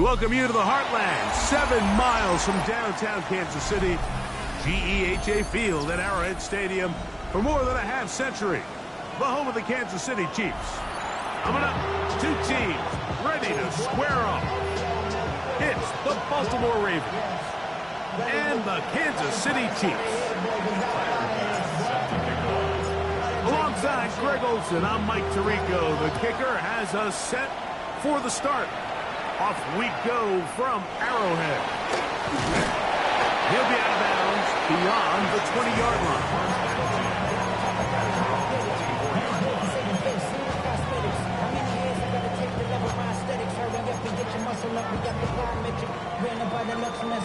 We welcome you to the Heartland, 7 miles from downtown Kansas City. GEHA Field at Arrowhead Stadium for more than a half-century. The home of the Kansas City Chiefs. Coming up, 2 teams ready to square off. It's the Baltimore Ravens and the Kansas City Chiefs. Alongside Greg Olsen, I'm Mike Tirico. The kicker has us set for the start. Off we go from Arrowhead. He'll be out of bounds beyond the 20-yard line.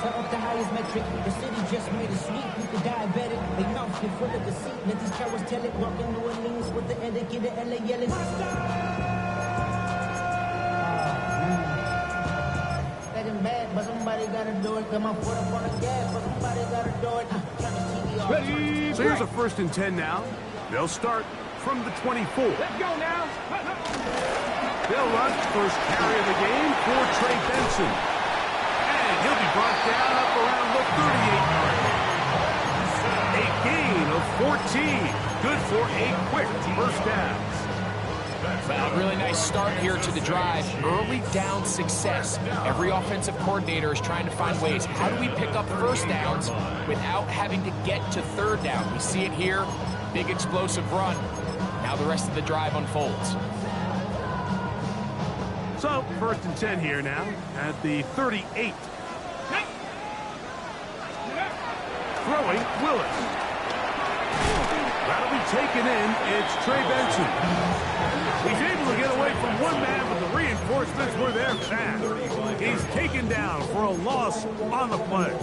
Up the highest metric. The city just made a sweep. You could diabetic. They mouth get full of deceit. Let these cowards tell it. Walking New Orleans with the etiquette of LA yelling. Let him bad, but somebody gotta do it. Come on, put up on the gas, but somebody gotta do it. Turn the TV off. Ready, so here's a 1st and 10 now. They'll start from the 24. Let's go now. They'll run first carry of the game for Trey Benson. He'll be brought down up around the 38-yard line. A gain of 14. Good for a quick first down. Well, really nice start here to the drive. Early down success. Every offensive coordinator is trying to find ways. How do we pick up first downs without having to get to 3rd down? We see it here. Big explosive run. Now the rest of the drive unfolds. So, 1st and 10 here now at the 38. Throwing, Willis. That'll be taken in. It's Trey Benson. He's able to get away from one man, but the reinforcements were there fast. He's taken down for a loss on the play.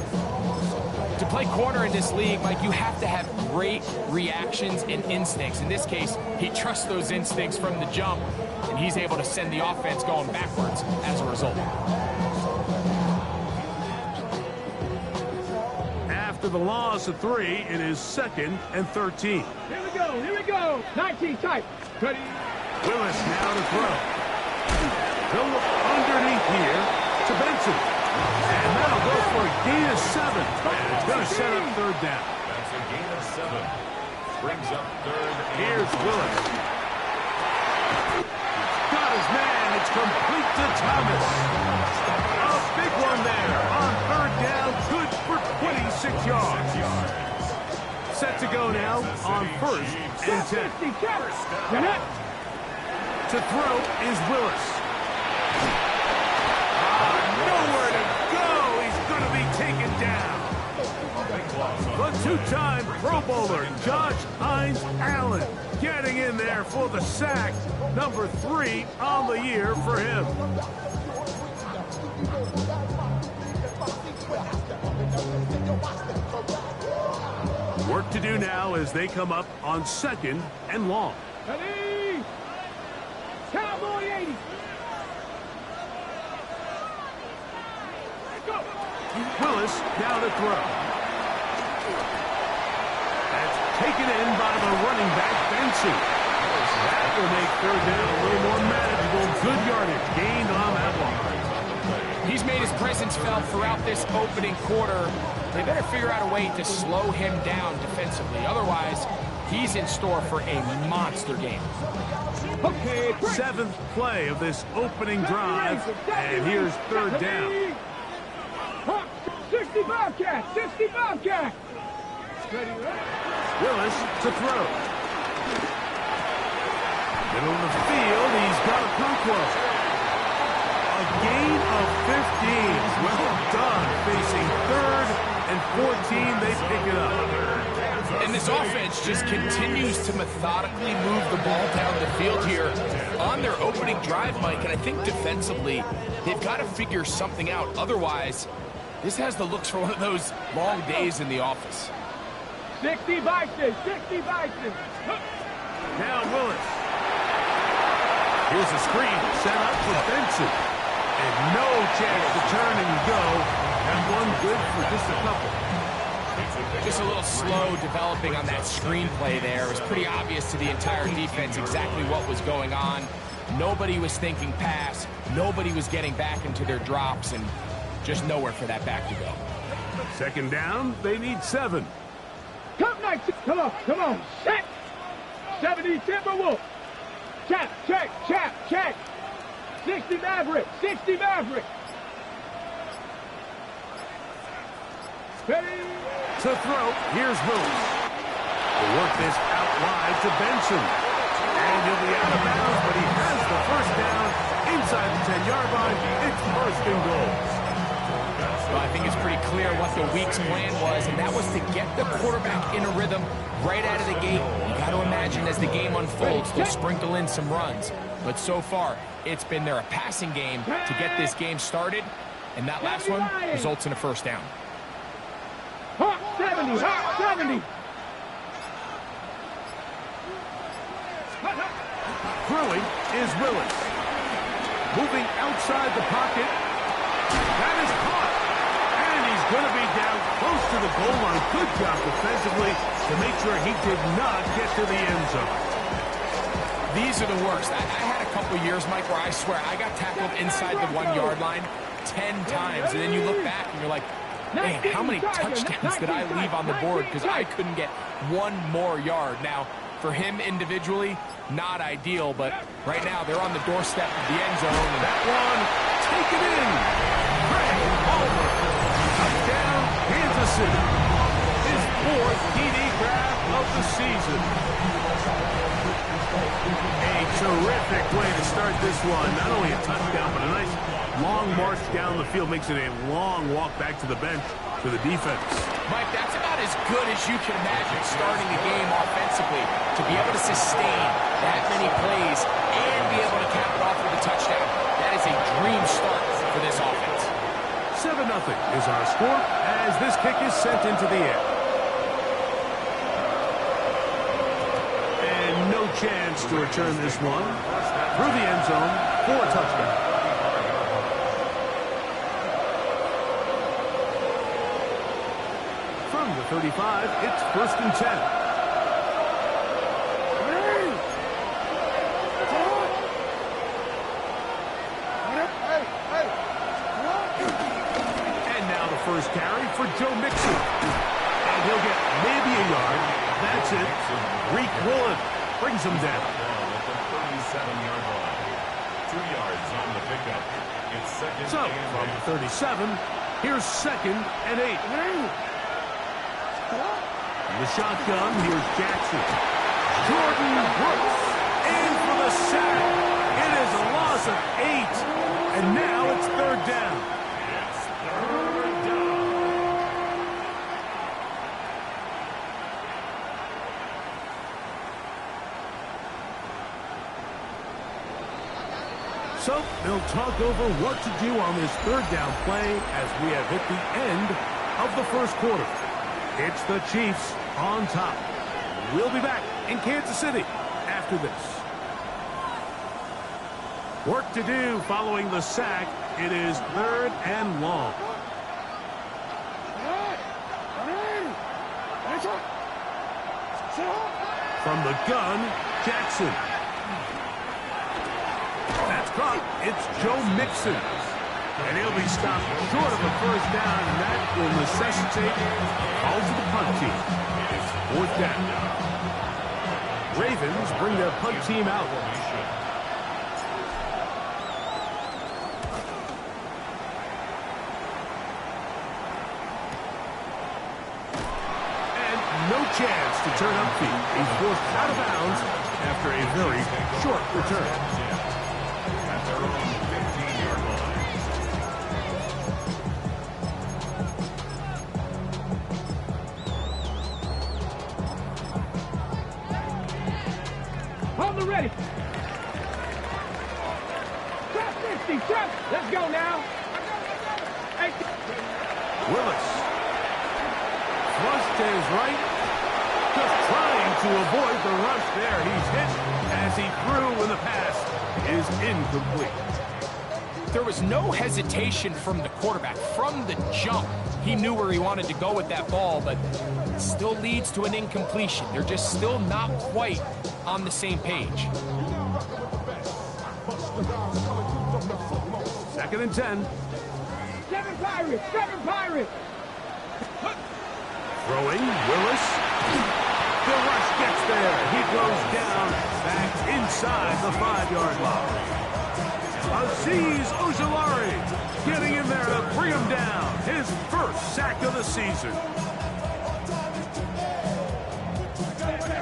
To play corner in this league, Mike, you have to have great reactions and instincts. In this case, he trusts those instincts from the jump, and he's able to send the offense going backwards as a result. After the loss of 3, it is 2nd and 13. Here we go. 19 tight. Ready. Willis now to throw. He'll look underneath here to Benson. And that'll go for a gain of 7. And it's going to set up 3rd down. That's a gain of 7. Brings up 3rd. Here's Willis. Got his man. It's complete to Thomas. A big one there on 3rd down. Good for 26 yards. Set to go now on 1st and 10. To throw is Willis. Nowhere to go. He's going to be taken down. The 2-time Pro Bowler, Josh Hines Allen, getting in there for the sack. Number 3 on the year for him. Work to do now as they come up on 2nd and long. Ready. Cowboy 80. Go. Willis now to throw. That's taken in by the running back, Benson. That will make 3rd down a little more manageable. Good yardage gained on that one. He's made his presence felt throughout this opening quarter. They better figure out a way to slow him down defensively. Otherwise, he's in store for a monster game. Okay. 7th play of this opening drive, and here's 3rd down. 60 Bobcat. 60 Bobcat. Willis to throw. Middle of the field, he's got a Conquo. A gain of 15. Well done. Facing 3rd and 14, they pick it up. And this offense just continues to methodically move the ball down the field here on their opening drive, Mike. And I think defensively, they've got to figure something out. Otherwise, this has the looks for one of those long days in the office. 60 Bison. 60 Bison. Now Willis. Here's a screen set up for Benson. And no chance to turn and go. And one good for just a couple. Just a little slow developing on that screenplay there. It was pretty obvious to the entire defense exactly what was going on. Nobody was thinking pass. Nobody was getting back into their drops, and just nowhere for that back to go. Second down, they need 7. Come next. Come on. Set. 70 Timberwolves. Check. 60 Maverick. Ready. To throw, here's Willis. Will work this out wide to Benson. And he'll be out of bounds, but he has the first down inside the 10-yard line. It's first and goal. Well, I think it's pretty clear what the week's plan was, and that was to get the quarterback in a rhythm right out of the gate. You got to imagine as the game unfolds, they'll sprinkle in some runs. But so far, it's been a passing game to get this game started, and that last one results in a first down. Hawk 70. Throwing is Willis. Moving outside the pocket. That is caught. And he's going to be down close to the goal line. Good job defensively to make sure he did not get to the end zone. These are the worst. I had a couple years, Mike, where I swear I got tackled inside the 1-yard line 10 times. And then you look back and you're like, man, how many touchdowns did I leave on the board because I couldn't get one more yard? Now, for him individually, not ideal, but right now they're on the doorstep of the end zone. And that one, taken in. Craig Palmer. Touchdown, Kansas City. His 4th TD grab of the season. A terrific way to start this one. Not only a touchdown, but a nice long march down the field. Makes it a long walk back to the bench for the defense. Mike, that's about as good as you can imagine starting a game offensively. To be able to sustain that many plays and be able to cap it off with a touchdown. That is a dream start for this offense. 7-0 is our score as this kick is sent into the air. And no chance to return this one through the end zone for a touchdown. From the 35, it's 1st and 10. First carry for Joe Mixon. And he'll get maybe a yard. That's it. Reek Woolen brings him down. At the 37-yard line. 2 yards on the pickup. It's second. So, from the 37, here's 2nd and 8. In the shotgun, here's Jackson. Jordan Brooks. In for the sack. It is a loss of 8. And now it's 3rd down. So they'll talk over what to do on this 3rd down play as we have hit the end of the 1st quarter. It's the Chiefs on top. We'll be back in Kansas City after this. Work to do following the sack. It is 3rd and long. From the gun, Jackson. That's caught. It's Joe Mixon. And he'll be stopped short of a first down, and that will necessitate call to the punt team. It's 4th down. Ravens bring their punt team out. And no chance to turn upfield. He's forced out of bounds after a very short return. Ready. Trap 50, trap. Let's go now. Hey. Willis. Thrust to his right. Just trying to avoid the rush there. He's hit as he threw, and the pass is incomplete. There was no hesitation from the quarterback. From the jump, he knew where he wanted to go with that ball, but it still leads to an incompletion. They're just still not quite on the same page. Second and 10. Seven Pirates! Seven Pirates! Throwing, Willis. The rush gets there. He goes down back inside the 5-yard line. Azeez Ojulari getting in there to bring him down. His first sack of the season.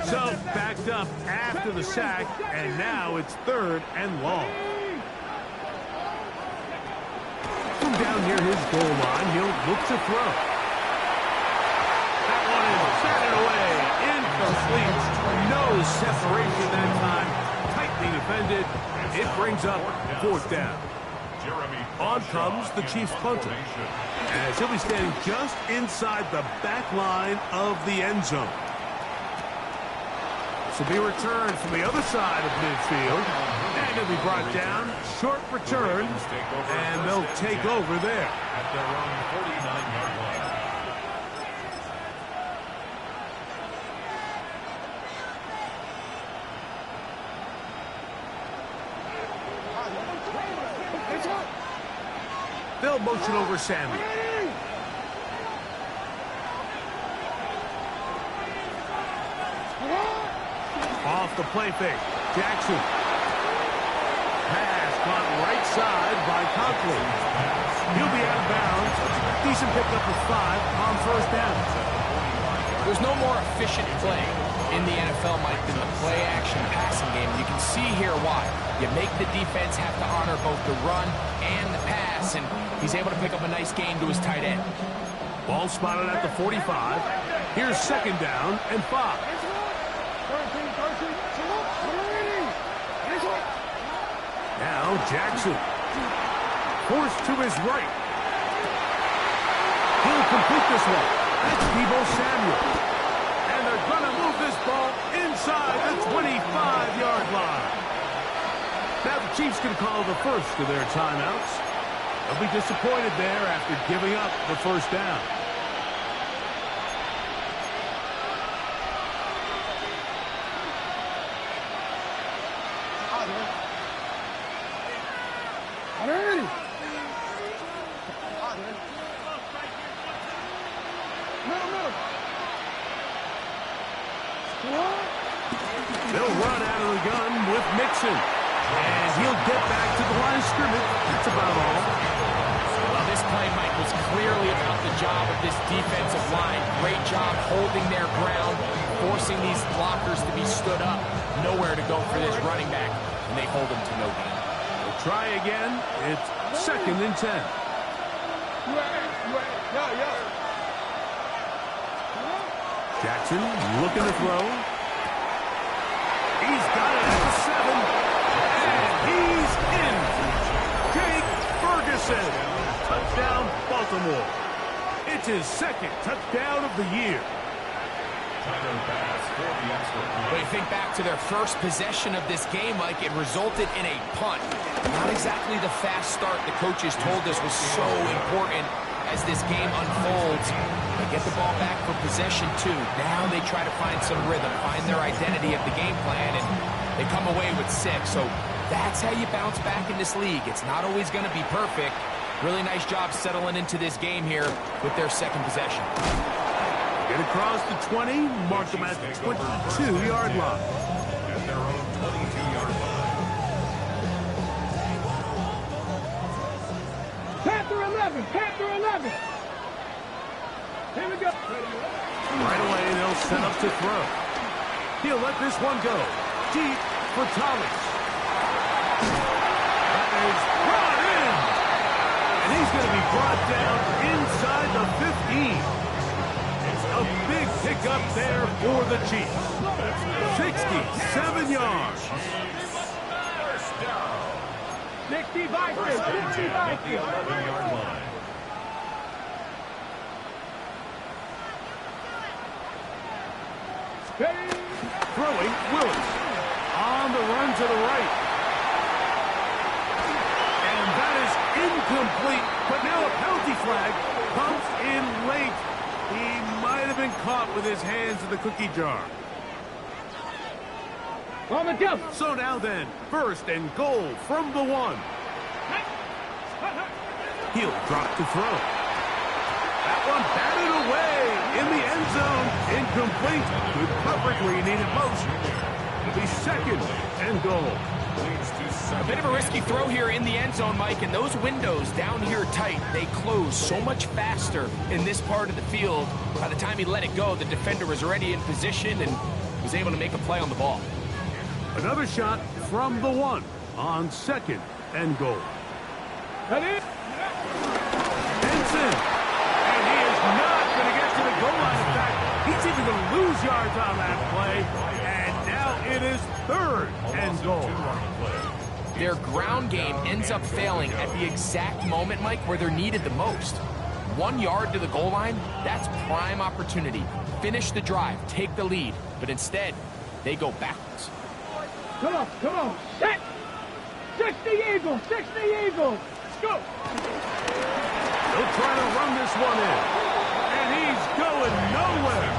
So backed up after the sack, and now it's 3rd and long. From down near his goal line, he'll look to throw. That one is batted away. Incomplete. No separation that time. Tightly defended. It brings up 4th down. On comes the Chiefs punter, as he'll be standing just inside the back line of the end zone. This will be returned from the other side of midfield, and he'll be brought down. Short return, and they'll take over there. At their own 49-yard line. They'll motion over Samuel. Off the play fake. Jackson. Pass caught right side by Conklin. He'll be out of bounds. Decent pickup of 5 on 1st down. There's no more efficient play in the NFL, Mike, than the play-action passing game. You can see here why. You make the defense have to honor both the run and the pass, and he's able to pick up a nice gain to his tight end. Ball spotted at the 45. Here's 2nd down and 5. Now Jackson. Forced to his right. He'll complete this one. That's Deebo Samuel. And they're going to move this ball inside the 25-yard line. Now the Chiefs can call the first of their timeouts. They'll be disappointed there after giving up the 1st down. They'll run out of the gun with Mixon. And he'll get back to the line of scrimmage. That's about all. Well, this play, Mike, was clearly about the job of this defensive line. Great job holding their ground, forcing these blockers to be stood up. Nowhere to go for this running back, and they hold him to no gain. They'll try again. It's 2nd and 10. Jackson looking to throw. He's got it at the 7. And he's in. Jake Ferguson. Touchdown, Baltimore. It's his 2nd touchdown of the year. When you think back to their first possession of this game, Mike, it resulted in a punt. Not exactly the fast start the coaches told us was so important as this game unfolds. They get the ball back for possession 2. Now they try to find some rhythm, find their identity of the game plan, and they come away with 6. So that's how you bounce back in this league. It's not always going to be perfect. Really nice job settling into this game here with their 2nd possession. Get across the 20, mark them at the 22-yard line. At their own 22-yard line. Panther 11! Panther 11! Here we go. Right away, they'll set up to throw. He'll let this one go. Deep for Thomas. That is brought in. And he's going to be brought down inside the 15. A big pickup there for the Chiefs. 67 yards. 65 yards. 65 yards. 11-yard line. Throwing, Willis. On the run to the right. And that is incomplete. But now a penalty flag comes in late. He might have been caught with his hands in the cookie jar. On the jump. So now then, first and goal from the 1. He'll drop to throw. That one batted away in the end zone. Incomplete. Good coverage where you need it most. It'll be second and goal. A bit of a risky throw here in the end zone, Mike, and those windows down here tight, they close so much faster in this part of the field. By the time he let it go, the defender was already in position and was able to make a play on the ball. Another shot from the 1 on second and goal. Ready? Henson. And he is not going to get to the goal line. In fact, he's even going to lose yards on that play. And now it is third and goal. Their ground game ends up failing at the exact moment, Mike, where they're needed the most. 1 yard to the goal line, that's prime opportunity. Finish the drive, take the lead. But instead, they go backwards. Come on, set! 60 Eagles, 60 Eagles! Let's go! They'll try to run this one in. And he's going nowhere.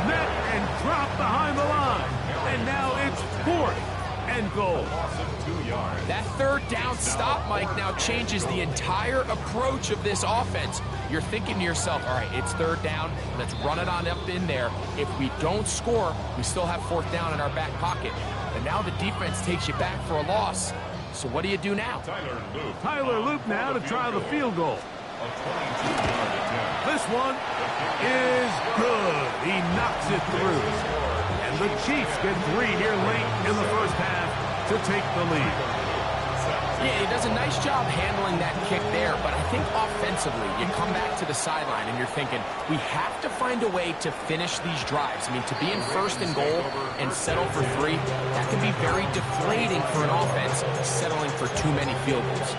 Met and dropped behind the line. And now it's fourth and goal. That third down stop, Mike, now changes the entire approach of this offense. You're thinking to yourself, all right, it's third down. Let's run it on up in there. If we don't score, we still have fourth down in our back pocket. And now the defense takes you back for a loss. So what do you do now? Tyler Loop now to try the field goal. This one is good. He knocks it through. And the Chiefs get 3 here late in the first half to take the lead. Yeah, he does a nice job handling that kick there, but I think offensively, you come back to the sideline and you're thinking, we have to find a way to finish these drives. I mean, to be in first and goal and settle for 3, that can be very deflating for an offense, settling for too many field goals.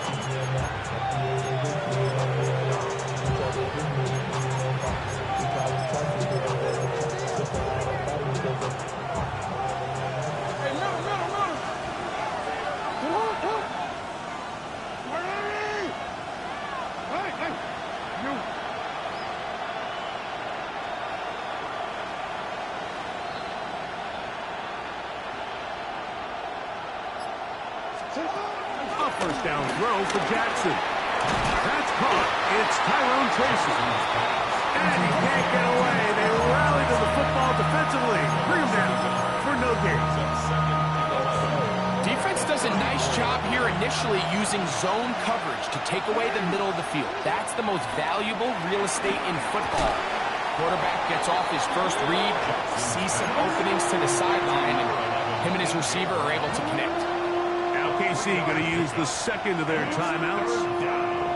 A first down throw for Jackson. That's caught. It's Tyrone Tracy. And he can't get away. They rally to the football defensively. Bring him down for no gain. Defense does a nice job here initially using zone coverage to take away the middle of the field. That's the most valuable real estate in football. Quarterback gets off his first read, sees some openings to the sideline, and him and his receiver are able to connect. KC going to use the second of their timeouts.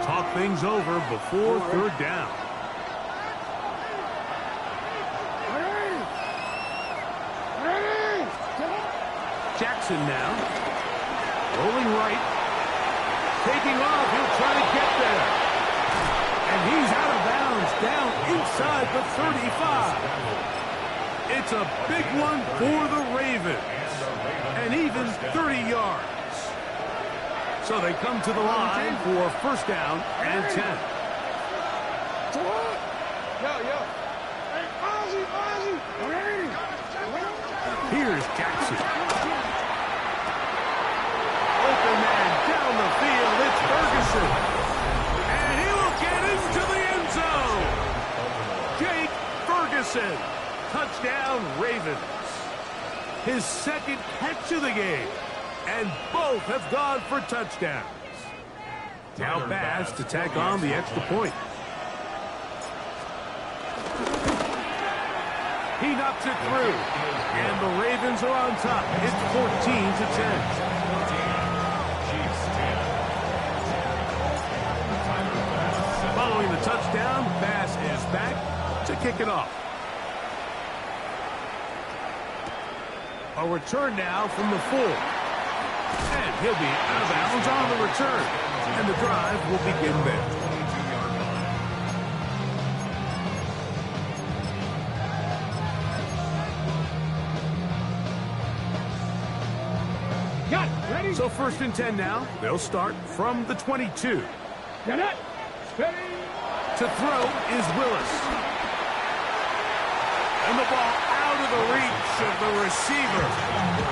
Talk things over before third down. Jackson now. Rolling right. Taking off. He'll try to get there. And he's out of bounds. Down inside the 35. It's a big one for the Ravens. And even 30 yards. So they come to the line for first down and 10. Here's Jackson. Open man down the field. It's Ferguson. And he will get into the end zone. Jake Ferguson. Touchdown Ravens. His second catch of the game. And both have gone for touchdowns. Now Bass to tack on the extra point. He knocks it through. And the Ravens are on top. It's 14-10. Following the touchdown, Bass is back to kick it off. A return now from the 4. And he'll be out of bounds on the return. And the drive will begin there. Got it. Ready? So first and 10 now. They'll start from the 22. Got it. Ready? To throw is Willis. And the ball out of the reach of the receiver.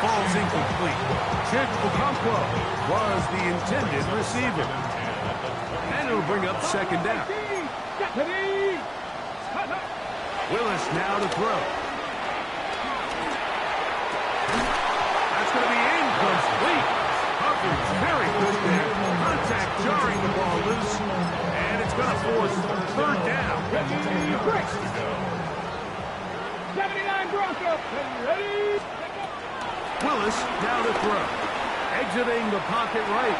Falls is incomplete. Chig Okonkwo was the intended receiver. And it'll bring up second down. Willis now to throw. That's going to be incomplete. Coverage very good there. Contact jarring the ball loose. And it's going to force third down. 79 Broncos. Ready? Willis now to throw. Exiting the pocket right.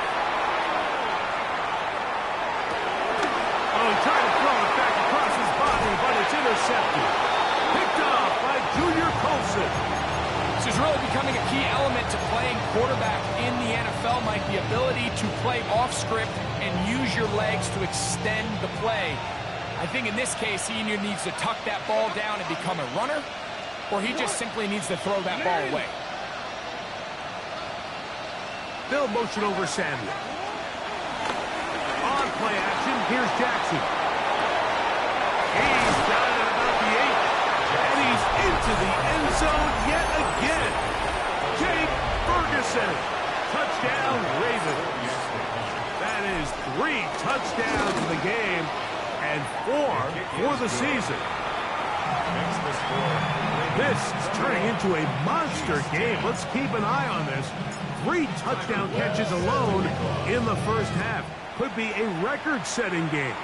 Oh, he tried to throw it back across his body, but it's intercepted. Picked off by Junior Colson. This is really becoming a key element to playing quarterback in the NFL, Mike. The ability to play off script and use your legs to extend the play. I think in this case, he either needs to tuck that ball down and become a runner, or he just simply needs to throw that ball away. They'll motion over Samuel. On play action, here's Jackson. He's got it at about the 8, and he's into the end zone yet again. Jake Ferguson. Touchdown, Ravens. That is 3 touchdowns in the game and 4 for the season. This is turning into a monster game. Let's keep an eye on this. 3 touchdown catches alone in the first half. Could be a record-setting game.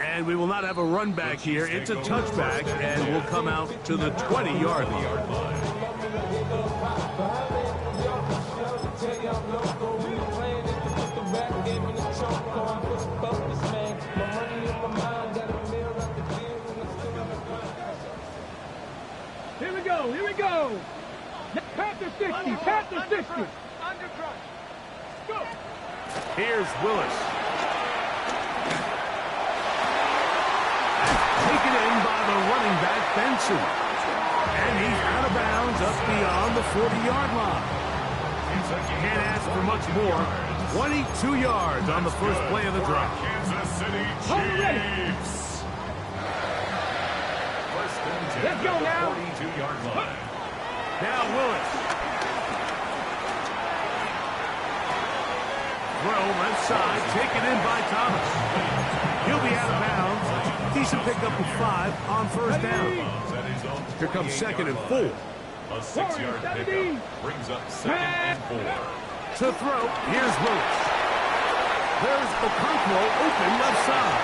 And we will not have a run back here. It's a touchback, and we'll come out to the 20-yard line. Here we go. Here we go. Panther 60. Panther 60. Go. Here's Willis. Taken in by the running back, Benson. And he's out of bounds up beyond the 40-yard line. Can't ask for much more. 22 yards on the first play of the drive. Kansas City Chiefs. First and 10 Let's go now. 42-yard line. Now Willis. Throw left side, taken in by Thomas. He'll be out of bounds. Decent pickup of 5 on first down. Here comes second and 4. A 6-yard pickup brings up second and 4. To throw, here's Willis. There's Okonkwo open left side.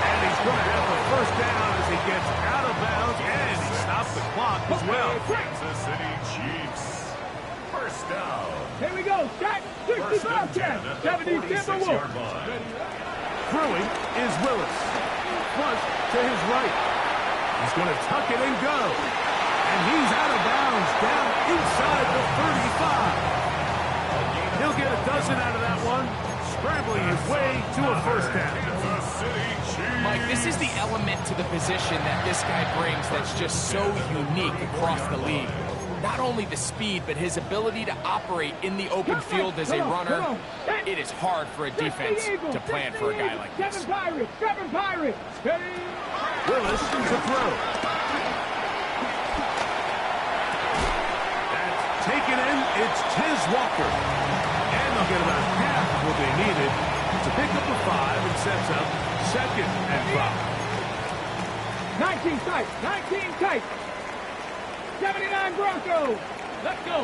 And he's going to have the first down as he gets out of bounds, and he stops the clock as well. Kansas City Chiefs. First down. Here we go. Jack. 65 catch. 70 46-yard line. Throwing is Willis. Flush to his right. He's going to tuck it and go. And he's out of bounds down inside the 35. He'll get a dozen out of that one, scrambling his way to a first down. Mike, this is the element to the position that this guy brings that's just so unique across the league. Not only the speed, but his ability to operate in the open field as a runner. It is hard for a defense to plan for a guy like this. Seven Pirates. Willis to throw. That's taken in. It's Tiz Walker. And they'll get about half of what they needed to pick up a 5 and sets up second and 5. 19 tight. 19 tight. 79 Broncos. Let's go.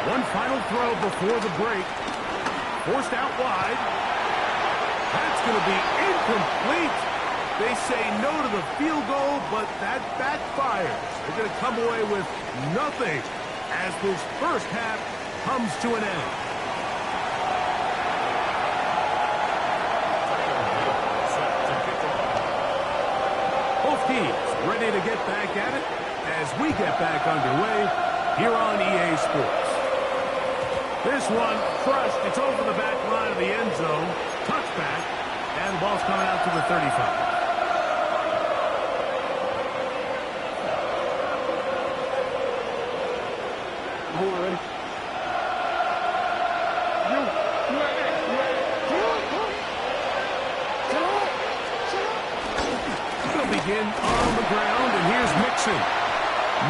One final throw before the break. Forced out wide. That's going to be incomplete. They say no to the field goal, but that backfires. They're going to come away with nothing as this first half comes to an end. Both teams ready to get back at it as we get back underway here on EA Sports. This one crushed. It's over the back line of the end zone. Touchback. And the ball's coming out to the 35. Begin on the ground, and here's Mixon.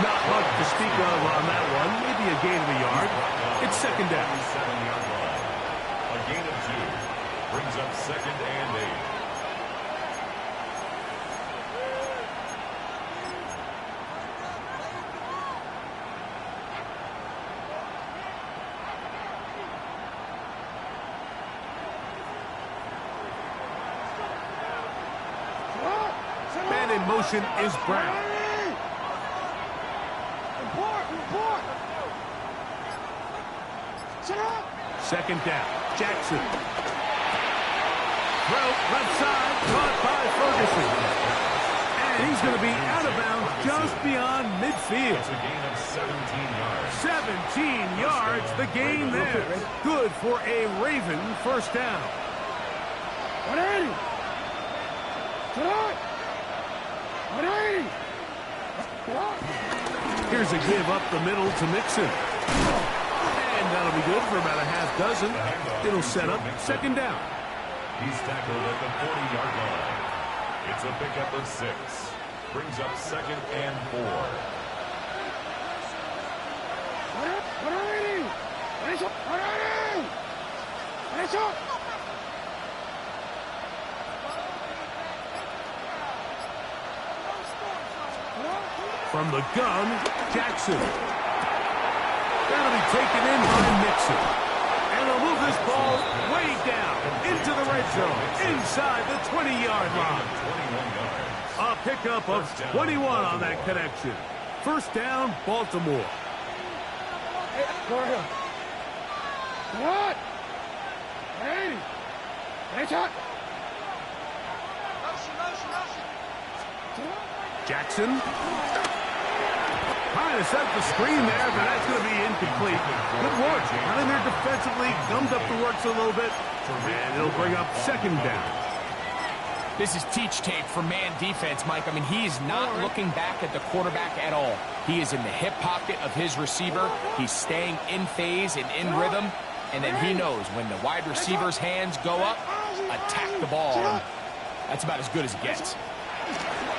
Not much to speak of on that one. Maybe a gain of a yard. It's second down. 7-yard line. A gain of 2 brings up 2nd and 8. Man in motion is Brown. Second down. Jackson. Throw left side, caught by Ferguson. And he's going to be out of bounds just beyond midfield. It's a gain of 17 yards. 17 yards, the gain there. Good for a Raven first down. 180. 180. Here's a give up the middle to Mixon. And that'll be good for about a half dozen. It'll set up second down. He's tackled at the 40-yard line. It's a pickup of 6. Brings up 2nd and 4. 180. 180. From the gun, Jackson. That'll be taken in by Mixon. And they'll move this ball way down into the red zone, inside the 20-yard line. 21 yards. A pickup of 21 on that connection. First down, Baltimore. Go ahead. What? 180. Jackson. Trying to set the screen there, but that's going to be incomplete. Good work. Got in there defensively, gummed up the works a little bit, and it'll bring up second down. This is teach tape for man defense, Mike. I mean, he is not looking back at the quarterback at all. He is in the hip pocket of his receiver. He's staying in phase and in rhythm, and then he knows when the wide receiver's hands go up, attack the ball. And that's about as good as it gets.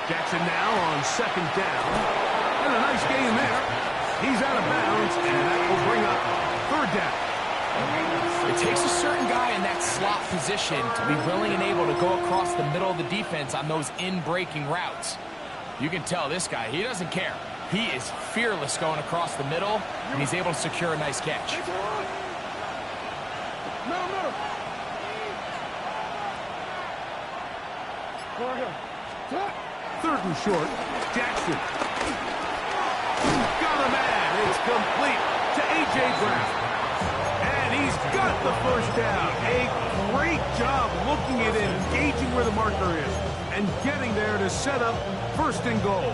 Jackson now on second down. And a nice gain there. He's out of bounds, and that will bring up third down. It takes a certain guy in that slot position to be willing and able to go across the middle of the defense on those in-breaking routes. You can tell this guy, he doesn't care. He is fearless going across the middle, and he's able to secure a nice catch. Third and short, Jackson. Got a man. It's complete to A.J. Brown. And he's got the first down. A great job looking at it, engaging where the marker is, and getting there to set up first and goal.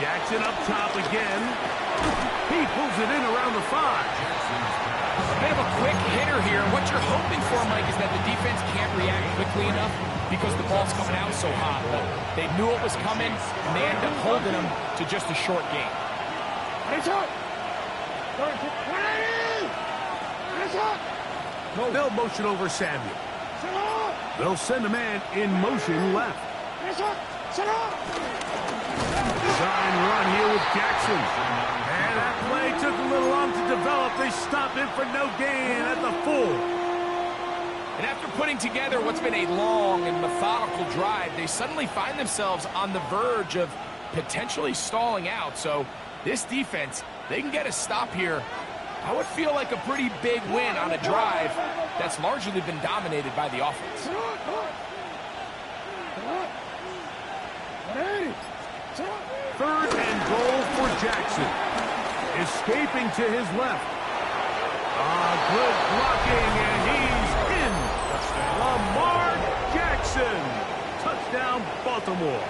Jackson up top again. He pulls it in around the 5. They have a quick hitter here. What you're hoping for, Mike, is that the defense can't react quickly enough because the ball's coming out so hot. But they knew it was coming, and they end up holding them to just a short game. They'll motion over Samuel. They'll send a man in motion left. Design run here with Jackson. And that play took a little long to develop. They stop it for no gain at the 4. And after putting together what's been a long and methodical drive, they suddenly find themselves on the verge of potentially stalling out. So this defense, they can get a stop here. I would feel like a pretty big win on a drive that's largely been dominated by the offense. Third and goal for Jackson. Escaping to his left. Good blocking, and he's in. Lamar Jackson. Touchdown, Baltimore.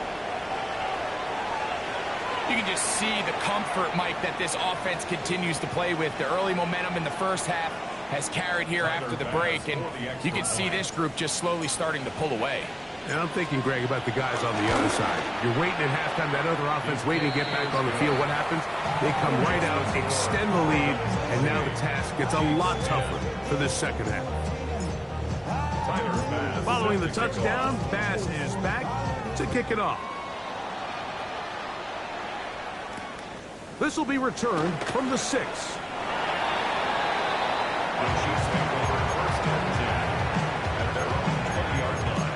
You can just see the comfort, Mike, that this offense continues to play with. The early momentum in the first half has carried here after the break, and you can see this group just slowly starting to pull away. And I'm thinking, Greg, about the guys on the other side. You're waiting at halftime, that other offense waiting to get back on the field. What happens? They come right out, extend the lead, and now the task gets a lot tougher for this second half. Tyler Bass. Following Following the touchdown, Bass is back to kick it off. This will be returned from the 6. The Chiefs take over first and 10 at their own 20-yard line.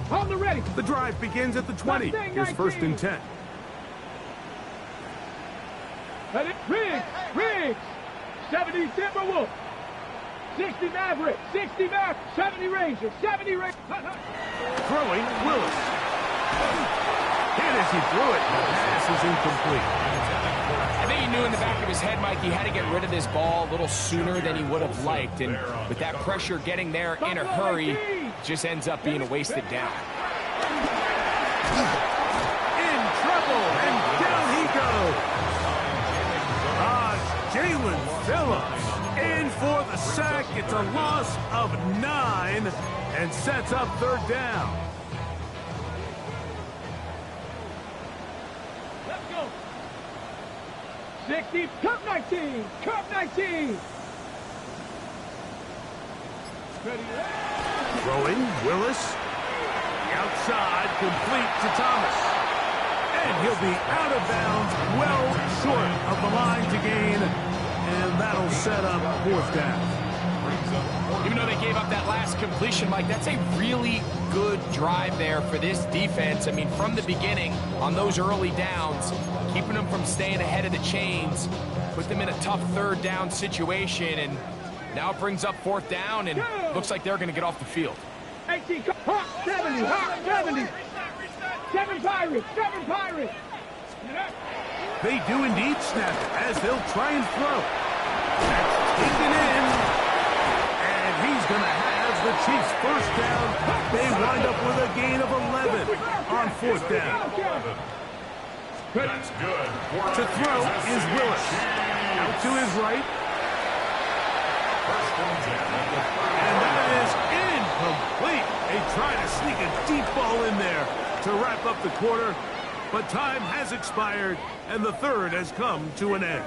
On the ready. The drive begins at the 20. Here's first and 10. Ready? Riggs. 70 Timberwolves. 60 Maverick. 60 Maverick. 70 Rangers. 70 Rangers. Throwing, Willis. Hit as he threw it. The pass is incomplete. I think he knew in the back of his head, Mike, he had to get rid of this ball a little sooner than he would have liked. And with that pressure getting there in a hurry, it just ends up being a wasted down. In trouble, and down he goes. Jalen Phillips in for the sack. It's a loss of 9 and sets up third down. Let's go. 60. Cup 19. Cup 19. Ready? Throwing, Willis. The outside, complete to Thomas. And he'll be out of bounds, well short of the line to gain. And that'll set up fourth down. Even though they gave up that last completion, Mike, that's a really good drive there for this defense. I mean, from the beginning, on those early downs, keeping them from staying ahead of the chains, put them in a tough third down situation, and now it brings up fourth down, and looks like they're going to get off the field. 18. Hawk 70. Hawk 70. 7 Pirates. 7 Pirates. They do indeed snap it as they'll try and throw. That's taken in. And he's going to have the Chiefs first down. They wind up with a gain of 11 on fourth down. That's good. To throw is Willis. Out to his right. And that is incomplete. They try to sneak a deep ball in there to wrap up the quarter. But time has expired, and the third has come to an end.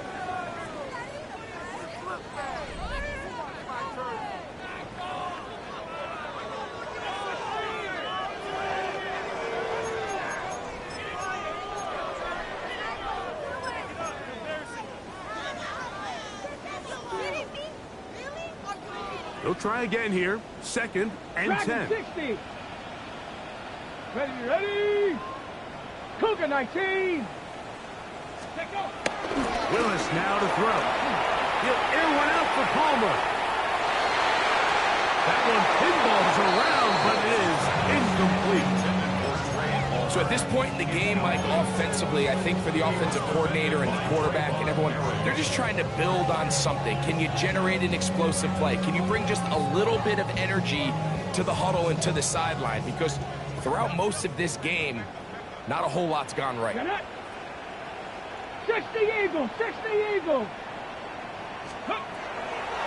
They'll try again here. Second and 10. 60. Ready. Cougar 19. Take off. Willis now to throw. He'll air one out for Palmer. That one pinballs around, but it is incomplete. So at this point in the game, Mike, offensively, I think for the offensive coordinator and the quarterback and everyone, they're just trying to build on something. Can you generate an explosive play? Can you bring just a little bit of energy to the huddle and to the sideline? Because throughout most of this game, not a whole lot's gone right. 60 Eagles. 60 Eagles.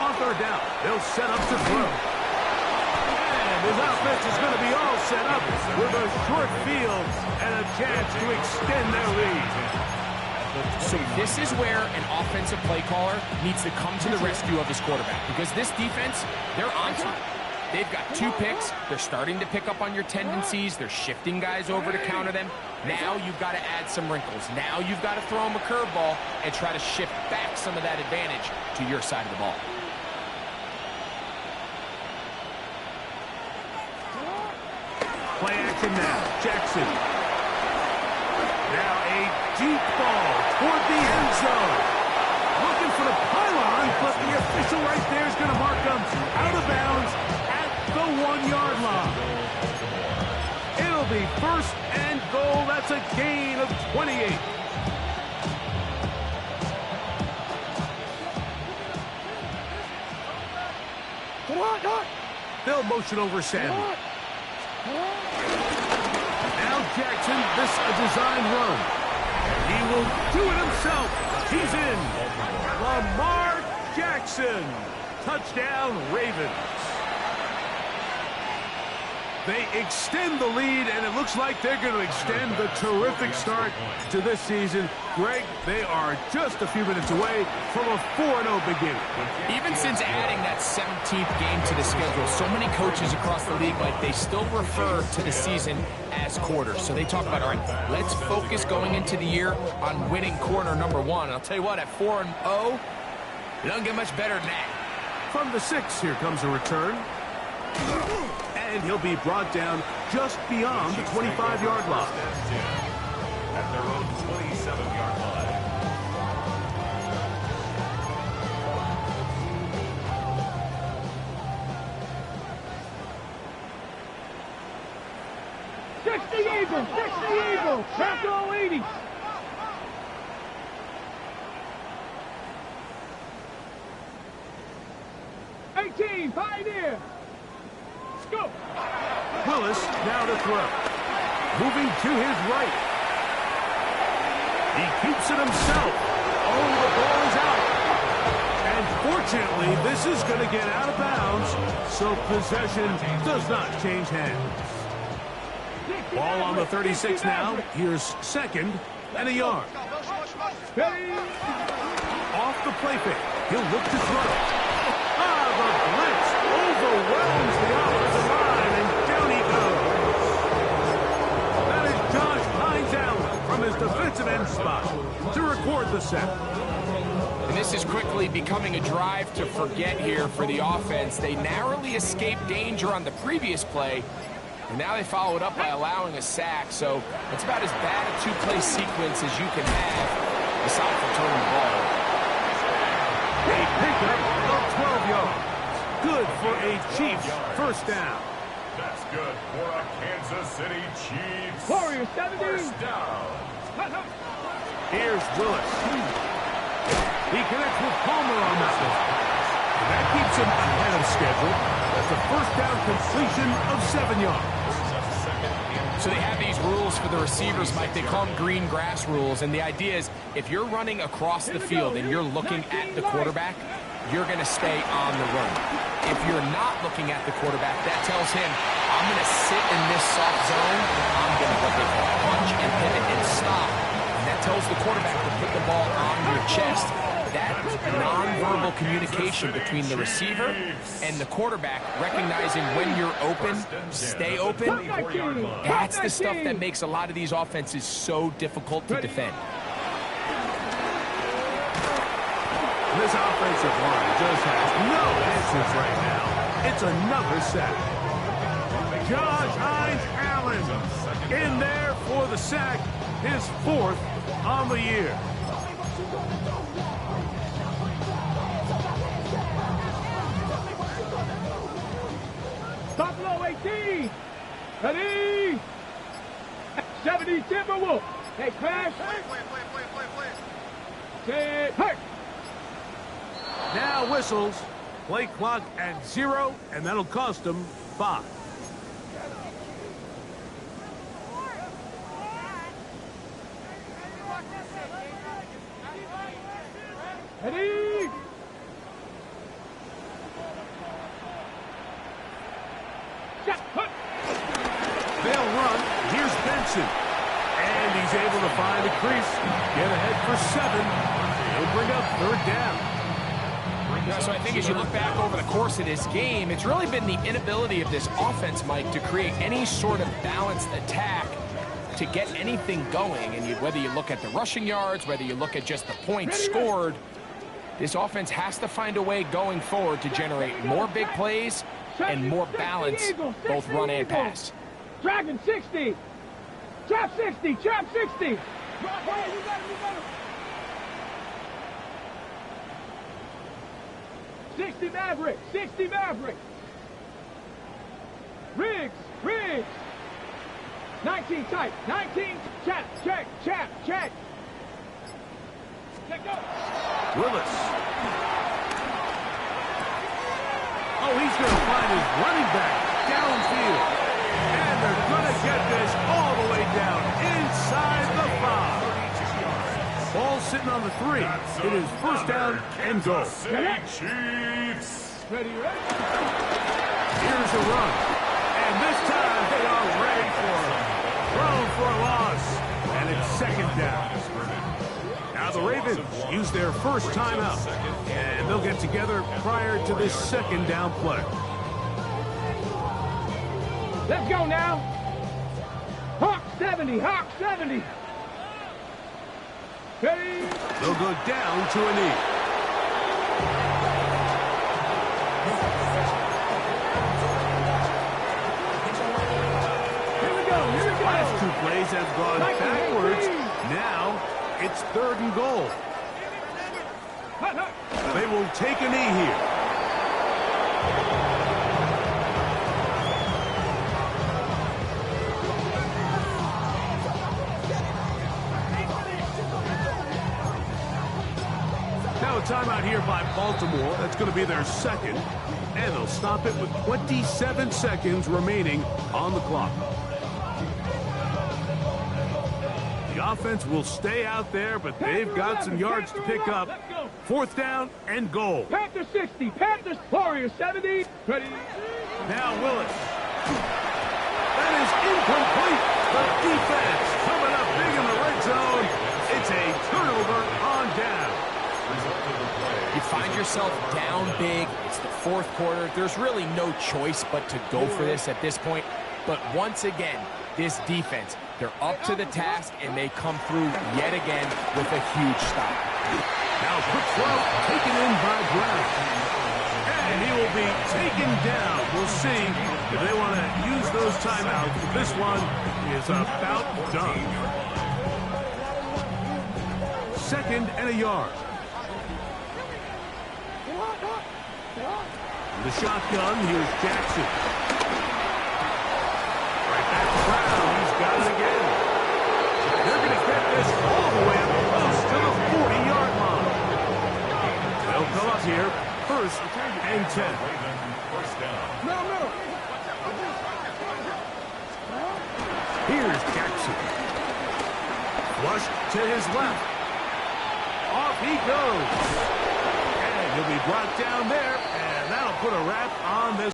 On third down, they'll set up to throw. And his offense is going to be all set up with a short field and a chance to extend their lead. So this is where an offensive play caller needs to come to the rescue of his quarterback, because this defense, they're on to it. They've got 2 picks. They're starting to pick up on your tendencies. They're shifting guys over to counter them. Now you've got to add some wrinkles. Now you've got to throw them a curveball and try to shift back some of that advantage to your side of the ball. Play action now. Jackson. Now a deep ball toward the end zone. Looking for the pylon, but the official right there is going to mark them out of bounds at the 1-yard line. It'll be first and goal. That's a gain of 28. They'll motion over Sanders. Now Jackson, this a design run. He will do it himself. He's in. Lamar Jackson. Touchdown, Ravens. They extend the lead, and it looks like they're going to extend the terrific start to this season. Greg, they are just a few minutes away from a 4-0 beginning. Even since adding that 17th game to the schedule, so many coaches across the league, like, they still refer to the season as quarters. So they talk about, all right, let's focus going into the year on winning quarter number 1. And I'll tell you what, at 4-0, it doesn't get much better than that. From the 6, here comes a return. And he'll be brought down just beyond the 25-yard line. At their own 27-yard line. Eagles, 60 Eagles, back all 80s. Pioneer. Go. Willis now to throw. Moving to his right. He keeps it himself. Oh, the ball is out. And fortunately, this is going to get out of bounds, so possession does not change hands. Ball on the 36 now. Here's second and a yard. Off the play fake. He'll look to throw. The blitz overwhelms the offensive line, and down he goes. That is Josh Hines Allen from his defensive end spot to record the sack. And this is quickly becoming a drive to forget here for the offense. They narrowly escaped danger on the previous play, and now they follow it up by allowing a sack. So it's about as bad a two-play sequence as you can have, aside from turning the ball. A pickup of 12 yards. Good for a Chiefs first down. That's good for a Kansas City Chiefs. Warriors 70. First down. Here's Willis. He connects with Palmer on that one. And that keeps him ahead of schedule. That's a first down completion of 7 yards. So they have these rules for the receivers, Mike. They call them green grass rules. And the idea is if you're running across the field and you're looking at the quarterback, you're going to stay on the run. If you're not looking at the quarterback, that tells him, I'm going to sit in this soft zone. I'm going to what they call punch and pivot and stop. And that tells the quarterback to put the ball on your chest. That nonverbal communication between the receiver and the quarterback, recognizing when you're open, stay open, that's the stuff that makes a lot of these offenses so difficult to defend. This offensive line just has no answers right now. It's another sack. Josh Hines Allen in there for the sack, his 4th on the year. Buffalo 18. Ready. 70 Timberwolf. Hey, crash. Hey. Now whistles. Play clock at 0, and that'll cost them 5. Ready. They'll run. Here's Benson. And he's able to find a crease. Get ahead for 7. He'll bring up 3rd down. Yeah, so I think as you look back over the course of this game, it's really been the inability of this offense, Mike, to create any sort of balanced attack to get anything going. And whether you look at the rushing yards, whether you look at just the points scored, this offense has to find a way going forward to generate more big plays and more balance, both run and pass. Dragon 60. Trap 60. Trap 60. 60 Maverick. 60 Maverick. Riggs. 19 tight. 19. Check. Go. Willis. Oh, he's going to find his running back downfield. And they're going to get this all the way down inside the 5. Ball sitting on the 3. It is first down and goal. Chiefs. Ready. Here's a run. And this time thrown for a loss, and it's second down. Now the Ravens use their first timeout, and they'll get together prior to this second down play. Let's go now. Hawk 70, Hawk 70. Ready? They'll go down to a knee. Here we go, here we go. Last two plays have gone backwards. Now it's 3rd and goal. Hut, hut. They will take a knee here. Now a timeout here by Baltimore. That's going to be their second. And they'll stop it with 27 seconds remaining on the clock. The offense will stay out there, but they've got some yards to pick up. 4th down and goal. Panther 60, Panthers, Warriors 70. Ready? Now Willis. That is incomplete. The defense coming up big in the red zone. It's a turnover on down. You find yourself down big. It's the 4th quarter. There's really no choice but to go for this at this point. But once again, this defense, they're up to the task, and they come through yet again with a huge stop. Now quick throw taken in by Brown. And he will be taken down. We'll see if they want to use those timeouts. This one is about done. 2nd and a yard. The shotgun, here's Jackson. Right back to Brown. He's got it again. They're going to get this all the way up close to the 40-yard line. They'll come up here, 1st and 10. No. Here's Jackson. Flushed to his left. Off he goes. And he'll be brought down there, and that'll put a wrap on this.